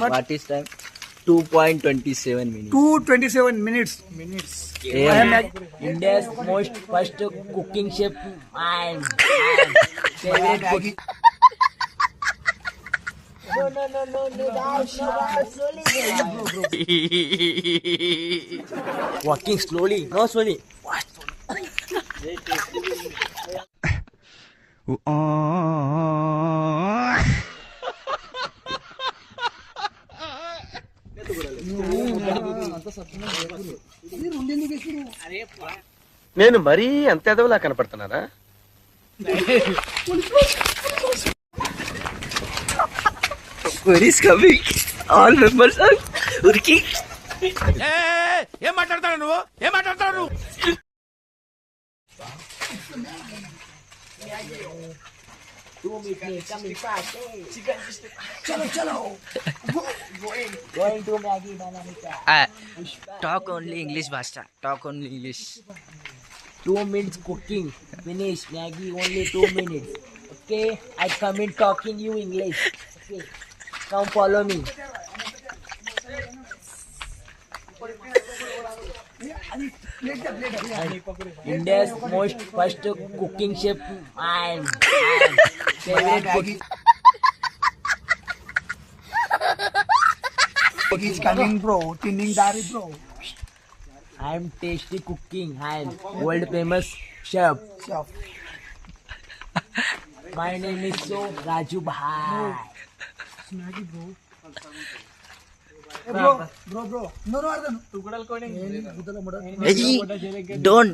What is time? 2.27 minutes. 2:27 minutes. AM. India's most first cooking chef and favorite cooking. Walking slowly, no slowly. What? నేను మరీ అంత ఎదవలా కనపడుతున్నారా? Police coming. All members are working. ఏం మాట్లాడతావు నువ్వు? ఏం మాట్లాడతావు నువ్వు? Going to Maggie Banana. Talk only English, Basta. Talk only English. 2 minutes cooking. Finish. Maggie only 2 minutes. Okay. I come in talking you English. Okay. Come follow me. India's most first cooking chef and favorite cooking. He's coming, bro. Tinning Dari, bro. I am tasty cooking and world famous chef. My name is so Raju Bhai. Bro. No, Ardan. Hey, don't.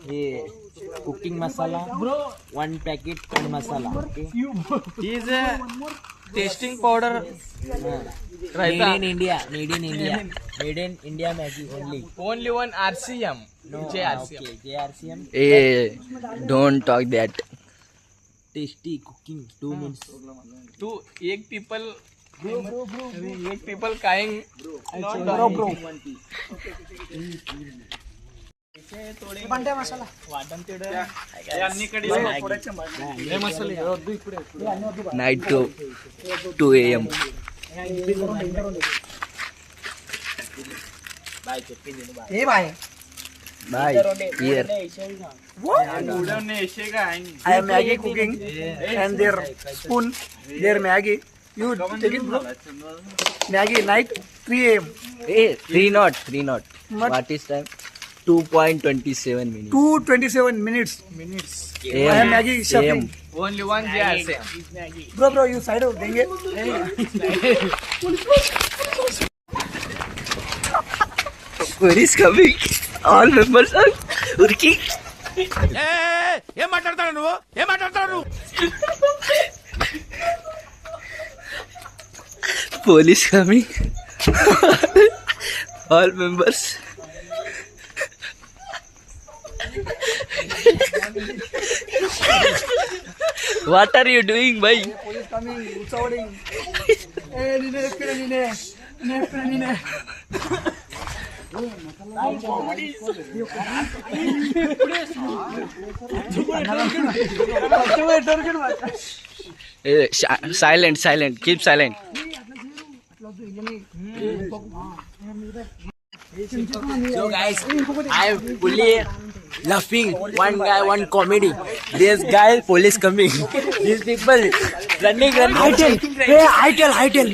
Yeah. Cooking masala, 1 packet and masala. Okay. He's a tasting powder. Made in India. Made in India Maggie only. Only one RCM. No, JRCM. okay, JRCM. Hey, don't talk that. Tasty cooking 2 minutes. तू एक people cawing Bro. Bante masala. Night to 2 AM. Hey, bhai. Bye. Here. I am Maggie cooking and their spoon, their Maggie. You take it, bro. Maggie night 3 AM. Hey, 3 not. What is time? 2.27 minutes. 2:27 minutes. I am Maggie shopping. Only one JRCM. Bro, you side out, denge. Police coming. All members are working. ఏం మాట్లాడతావు నువ్వు? ఏం మాట్లాడతావు నువ్వు? Police coming. All members. What are you doing, bhai? Police coming, shouting. Hey, nine. Hey, silent. Keep silent. So guys, I am fully laughing. One guy, one comedy. This guy, police coming. These people running. Hey, I tell.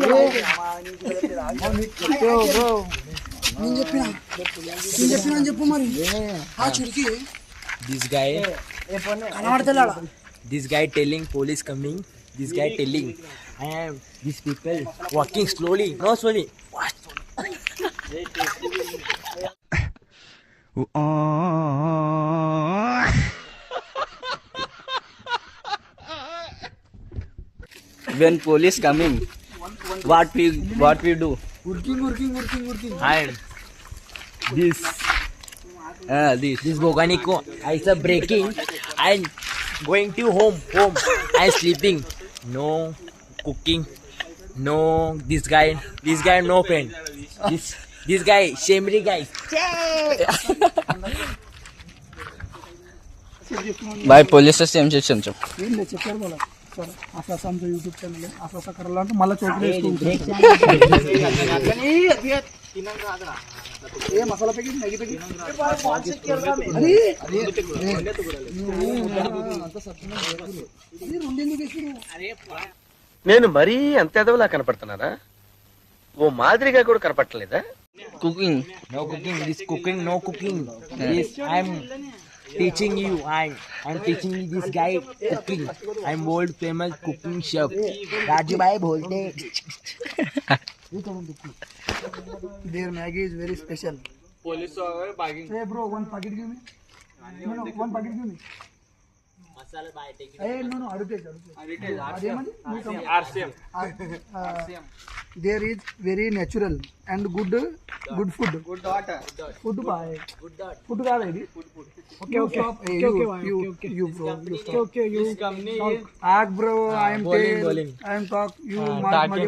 Bro. నేను చెప్పినా చెప్పు మరి ఆ చురికి This guy. కనబడతలేడా This guy telling police coming. This guy telling. I am these people walking slowly. No slowly. What? When police coming, what we do? working And this This. Boganico is a breaking and going to home and sleeping. No cooking. No this guy no friend. This guy, Shemri guy. చేస్తున్నాను bye police station same ఏం లేదు చెప్పారు వాళ్ళ సరే అసలు ఆमचं YouTube channel आहे असं करायला అంటే మళ్ళీ చోట్ల ఏ మసాలా ప్యాకెట్ మ్యాగీ ప్యాకెట్ నేను మరీ అంత ఎదవలా కనపడుతున్నారా ఓ మాదిరిగా కూడా కనపడలేదా cooking No cooking. This cooking, no cooking. This I'm teaching you. I'm teaching you this guy cooking. I'm world famous cooking chef. Raju bhai bolte. Their Maggi is very special. Police are bagging. Hey bro, one packet give me. No, one packet give me. Masala bhai take it. Hey, no, Heritage. RCM. There is very natural and good food. Good daughter. Food bhai. Food ka ready. Okay. Hey, you bro. You stop. Okay. You. This company is. Bro, I am Bowling. I am talk. You madi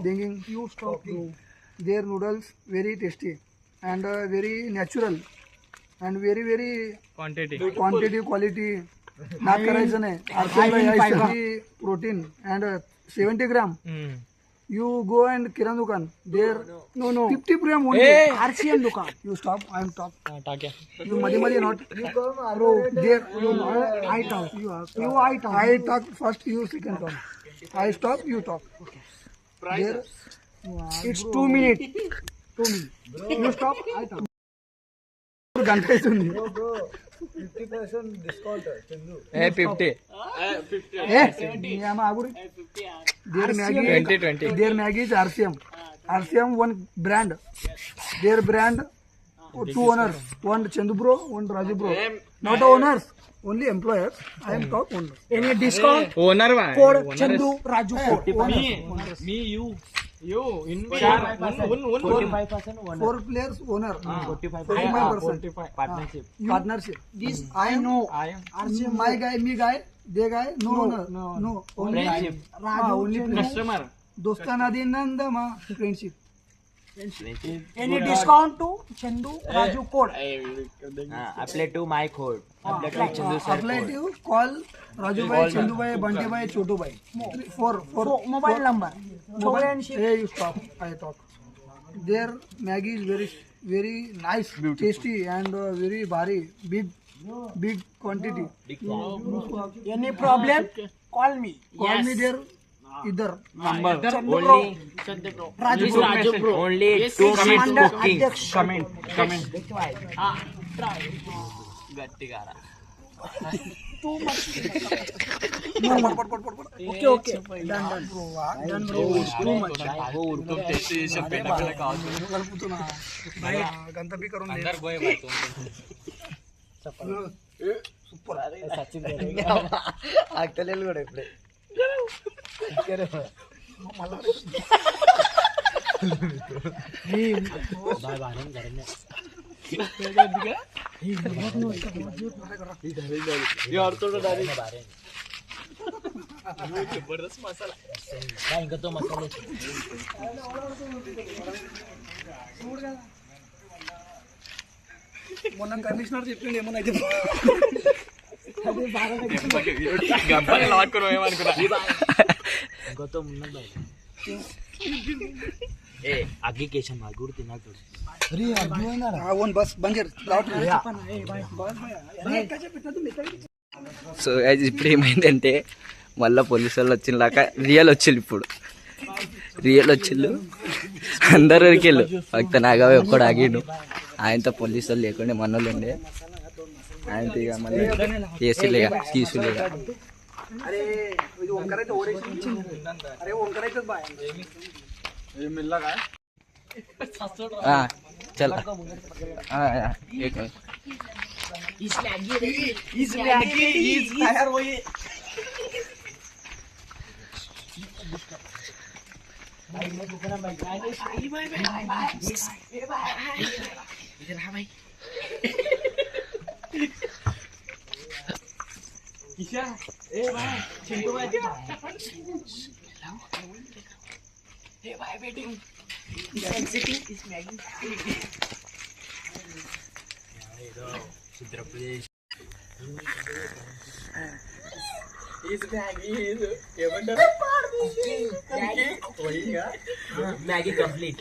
dinging. You stop bro. Their noodles very tasty and very natural and very quantity quality. नाक करायचं नाही protein and 70 gram you go and किराणा दुकान there no 50 gram only RCM दुकान you stop I am top you मध्ये not bro there I talk I talk first you second talk I stop you talk there it's 2 minutes you stop I talk గంట అవుతుంది 50% discount Chandu 50 there Maggi is RCM one brand their brand 2 owners one Chandu bro one Raju bro not owners only employers I am top owner any discount owner code Chandu Raju code me you in 45% owner 4 players owner 45% partnership this I know I am RCM my guy me guy they guy no owner no only only customer दोस्ताना दिनंदमा friendship any discount to Chandu Raju code Apply to my code. Apply to Chandu sir apply code. to call Raju bhai Chandu bhai Bunty bhai Chotu bhai for mobile number hey you stop I talk their Maggi is very nice tasty and very bari big quantity any problem call me their either number Only Raju bro. Only 2 minutes cooking. Comment. గట్టిగారా okay done bro too much गंत भी करून दे super Sachin ఆక్టలేలు కూడా ఇప్పుడే जबरदस्त मसाला ఇంకా తో మసాలా మొన్న conditioner చెప్పిండు ఏమనైతే ఇంకా తో ఉన్నది బాయ్ ఏ आगे केशन मागूर तिना तो अरे वन बस बंजर लाउट సో ఇప్పుడు ఏమైందంటే మళ్ళీ పోలీసు వాళ్ళు వచ్చినాక రియల్ వచ్చిళ్ళు అందరు వరకెళ్ళు భక్త నాగవే ఒక్కడు ఆగిండు ఆయనతో పోలీసు వాళ్ళు లేకుండా మన వాళ్ళు ఉండే ఆయనతో ఇక మళ్ళీ ఏసీలేగా తీసులేగా अरे ओंकार అయితే ఓరేసి अरे ओंकार అయితే బాయ్ चल एक Maggie complete.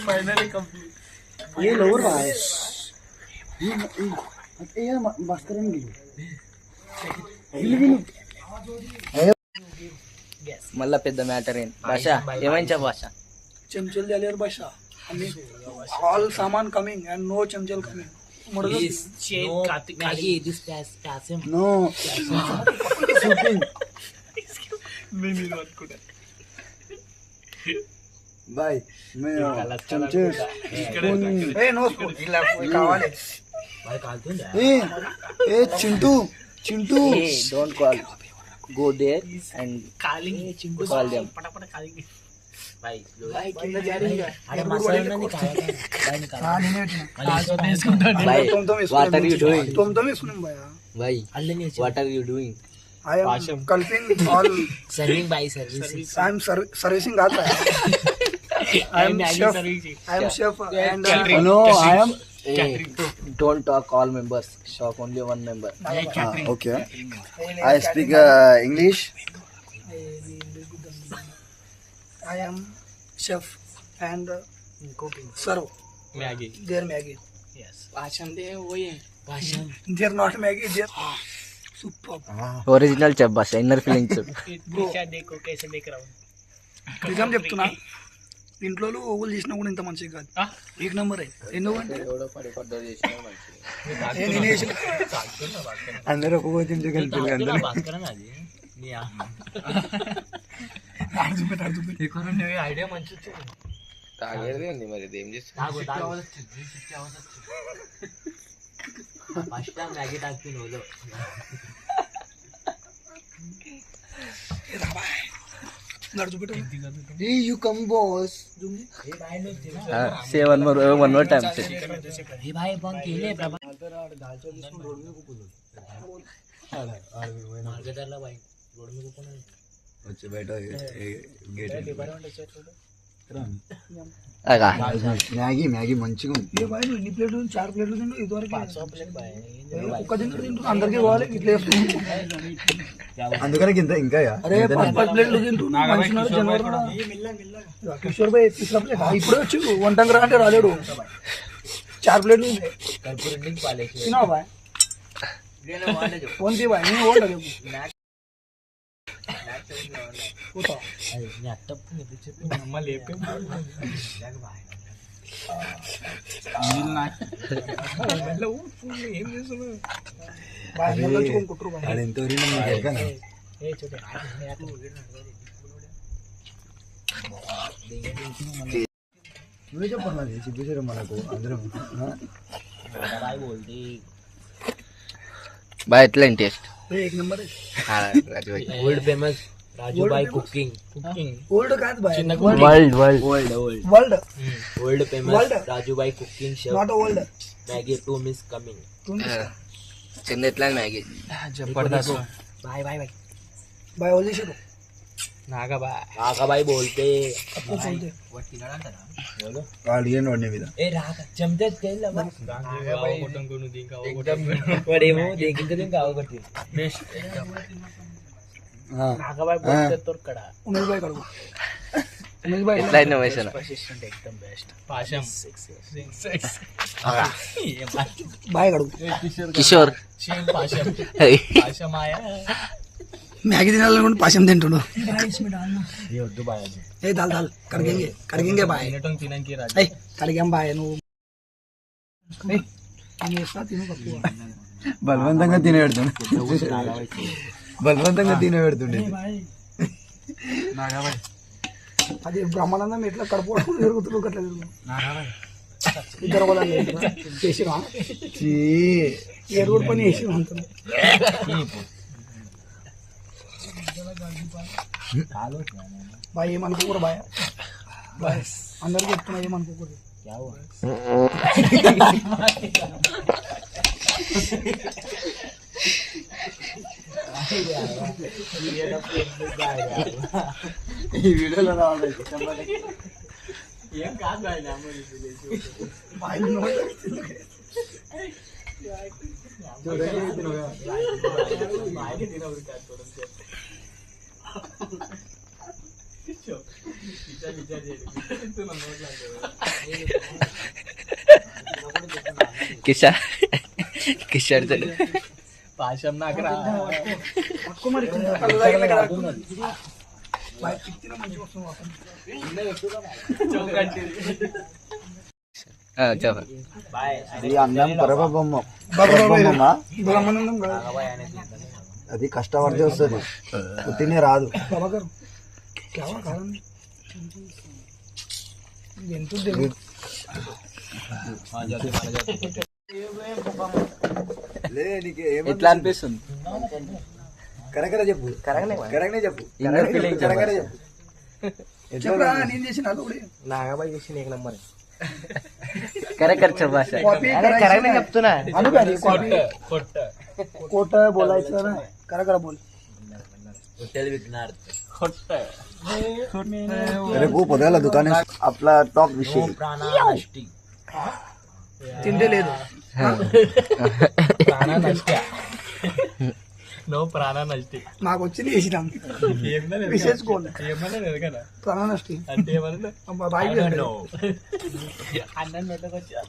Finally complete. ये लोअर बाय ये मस्त करेंगे. మళ్ళా పెద్ద మ్యాటర్ ఏంటి భాష ఏమైంది భాష चमचल झाल्यावर बसा आणि ऑल सामान कमिंग अँड नो चमचल coming. Maggie, this pass him. No bye मैं चमचे ए नो स्पून కావాలి. ए Chintu Chintu don't call go there and call them what are you doing bye what are you doing I am culping all. Serving by service. I am servicing आता है. I am chef. I am chef and No, I am. Don't talk all members. Talk only one member. Okay. I speak English. I am chef and serve Maggie. their Maggie. Yes. Passion they वही है. Passion. They are not Maggie. They are super. Original చెప్ భాష inner feelings देखो कैसे देख रहा हूँ. నిజం చెప్తున్నా ఇంట్లో ఓవల్ చేసినా కూడా ఇంత మంచిగా కాదు. ఏక నంబర్ ఎందుకంటే అందరూ ఒక్కొక్క చెంచా కలిపి అందరూ ఐడియా మంచి తాగేది ఉంది మరి ఇది ఏం చేస్తా ఫస్ట్ టైం మ్యాగీ తాగుతుంది ఓలో Hey, you come boss. Say one more time हे भाई बंक केले प्रभा मार्केटला भाई रोड में कोण వచ్చి బయట గేట్ మ్యాగీ మ్యాగీ మంచిగా ఉంది. ये भाई इन्नी प्लेट 4 प्लेट తిండు ఇదివరకు ఒక్క తింటూ అందరికి పోవాలి ఇట్లా అందుకనే ఇంత ఇంకా అరే 5 ప్లేట్లు తింటూ మంచిగా జనవరి కిషోర్ భాయ్ తీసిన ప్లేట్ ఇప్పుడు వచ్చి వంటంగా రా అంటే రాలేడు 4 ప్లేట్లు कर्पूर इंडिंग पाले తిన్నావా భాయ్ ఫోన్ తీ భాయ్ నేను ఓల్డ్ రేపు పోతా ల్యాప్టాప్ నిపిచెప్పి అమ్మ లేపే ఏం చేస్తున్నావు భాయ్ నేను వచ్చుకుంటురు భాయ్ అది ఎంత ఊరినా మీకు ఎరకనా? ఏ చోటే నువ్వే చెప్పాలి చూపించారు మనకు అందరం भाई बोलती బాయ్ ఎట్లా టేస్ట్ एक नंबर है वर्ल्ड फेमस राजू भाई कुकिंग ओल्ड కాదు భాయ్ world world world world famous World. Raju भाई cooking chef not old Maggi 2 miss coming చిన్న ఎట్లా మ్యాగీ जबरदस्त भाई भाई भाई भाई ओल्ड शुरू नागा भाई बोलते आपको बोलते వాళ్ళు ఏం వాడిన మీద ए रागा चमते तेल लगा नागा भाई मोटन कोनु दिंका एकदम वडेमो देकिंग दिन गाव करते बेस्ट नागा भाई बोलते तोर कड़ा उमेश भाई करो उमेश भाई ఎట్లా ఇన్నోవేషన్ असिस्टेंट एकदम बेस्ट पाशम 6 भाई करो కిషోర్ शेम पाशम पाशम आया मैगी తినాలనుకుంటే పాశం తింటుడు ये उर्दू भाई ఏ దాల్ దాల్ కడిగేంగే भाई मिनटों तीन की राज ఏ కడిగాం भाई నువ్వు ఏ నేను చేస్తా తిను తక్కువ బలవంతంగా తినబెడుతుండే బలవంతంగా తినబెడుతుండే అది బ్రహ్మానందం ఎట్లా కడుపు తిరుగుతున్నావు అట్లా ఇద్దరు కూడా చేసిరా ఏ రోడ్ పని చేసి అంటున్నా भाई ఏమనుకోకూడదు भाई भाई అందరికీ చెప్తున్నా ఏమనుకోకూడదు क्या हुआ ఈ వీడియోలో రావాలి ఏం కాదు भाई కిషోర్ పాశం నాకు రా. చెప్ప ఇది అన్నం పరమ బొమ్మ బ్రహ్మానందం కాదు. అది కష్టపడితే వస్తుంది పుట్టినే రాదు. ప్రభాకర్ క్యావా కారం ఎంత లే నీకు ఎట్లా అనిపిస్తుంది? కరెక్ట్ చెప్పు. కరెక్ట్నే చెప్పు. Inner feeling చెప్పు. కరెక్ట్ చెప్పు. చెప్పరా నేను చేసిన నాగబాయి చేసి నీకు నంబర్ కరెక్ట్ చెప్పాష చెప్తున్నా. कोट बोलायचं ना. करा करा बोल. రేపు పొద్దుగాల దుకాణం आपला टॉप विषय తింటే లేదు. ప్రాణ నష్ట. నో ప్రాణ నష్టి. నాకు వచ్చింది చేసినాం విశేషకోండి ప్రాణ నష్టి అంటే ఏమన్నా అన్నం పెట్టకొచ్చా.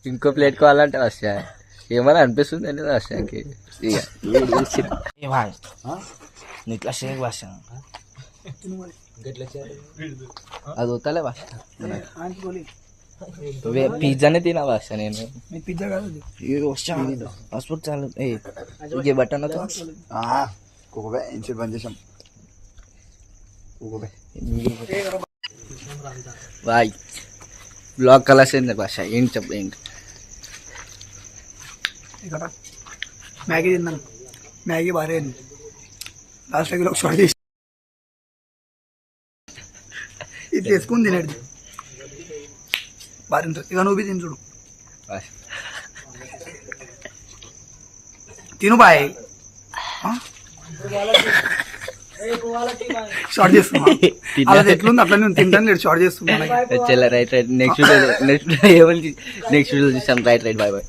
ఇంకో ప్లేట్ కావాలంటే వస్తా ఏమని అనిపిస్తుంది అని వస్తాకి ఇక ఇట్లా షేక్ భాష అది వస్తలే భాష ఆంటీ बोली పిజ్జానే తినా భాష నేను मी पिझ्झा खात పాస్పోర్ట్ చాలు ఏ బట్టన్ కుకబే ఇంచి బంద్ చేసాం. కుకబే బాయ్ బ్లాగ్ కలాసింది భాష ఏంటి చెప్పు ఏంటి ఇక్కడ మ్యాగీ తిన్నాను. మ్యాగీ బాగా లాస్ట్ లో షార్ట్ చేసి ఇది తీసుకుని తినేది బాగా తింటుంది. ఇక నువ్వు తిని చూడు భాష తిను బాయ్. షార్ట్ చేస్తున్నా అలా ఎట్లుంది అట్లా నేను తింటాను లేదు షార్ట్ చేస్తున్నా. రైట్ రైట్ నెక్స్ట్ వీడియో చూసాం రైట్ బాయ్ బాయ్.